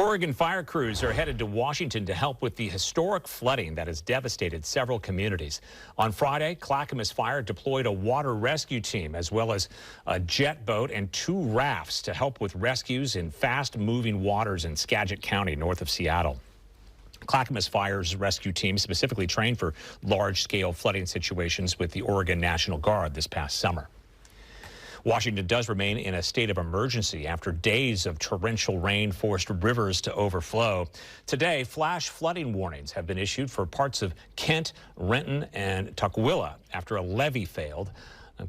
Oregon fire crews are headed to Washington to help with the historic flooding that has devastated several communities. On Friday, Clackamas Fire deployed a water rescue team as well as a jet boat and 2 rafts to help with rescues in fast-moving waters in Skagit County, north of Seattle. Clackamas Fire's rescue team specifically trained for large-scale flooding situations with the Oregon National Guard this past summer. Washington does remain in a state of emergency after days of torrential rain forced rivers to overflow. Today, flash flooding warnings have been issued for parts of Kent, Renton, and Tukwila after a levee failed.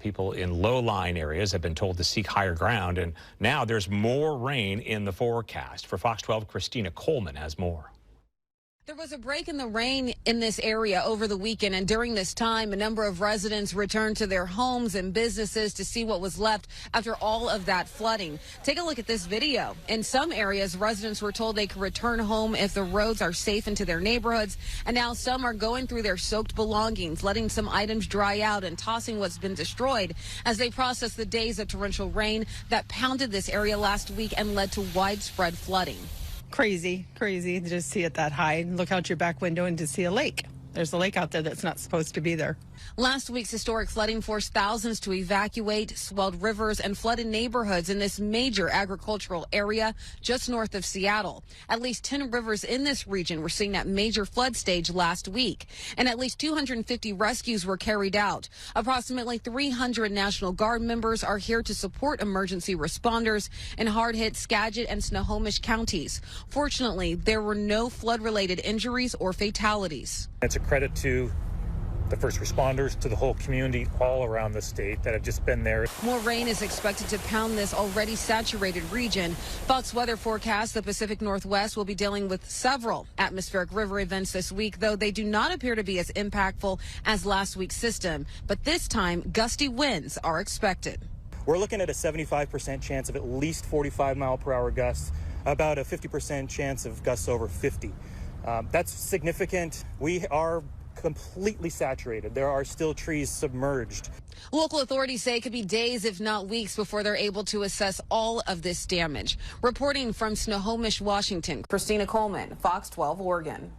People in low-lying areas have been told to seek higher ground, and now there's more rain in the forecast. For Fox 12, Christina Coleman has more. There was a break in the rain in this area over the weekend, and during this time, a number of residents returned to their homes and businesses to see what was left after all of that flooding. Take a look at this video. In some areas, residents were told they could return home if the roads are safe into their neighborhoods, and now some are going through their soaked belongings, letting some items dry out and tossing what's been destroyed as they process the days of torrential rain that pounded this area last week and led to widespread flooding. Crazy to just see it that high and look out your back window and to see a lake. There's a lake out there that's not supposed to be there. Last week's historic flooding forced thousands to evacuate, swelled rivers, and flooded neighborhoods in this major agricultural area just north of Seattle. At least 10 rivers in this region were seeing that major flood stage last week, and at least 250 rescues were carried out. Approximately 300 National Guard members are here to support emergency responders in hard-hit Skagit and Snohomish counties. Fortunately, there were no flood-related injuries or fatalities. It's a credit to the first responders, to the whole community all around the state that have just been there. More rain is expected to pound this already saturated region. Fox weather forecasts the Pacific Northwest will be dealing with several atmospheric river events this week, though they do not appear to be as impactful as last week's system. But this time, gusty winds are expected. We're looking at a 75% chance of at least 45-mile-per-hour gusts, about a 50% chance of gusts over 50. That's significant. We are completely saturated. There are still trees submerged. Local authorities say it could be days, if not weeks, before they're able to assess all of this damage. Reporting from Snohomish, Washington, Christina Coleman, Fox 12, Oregon.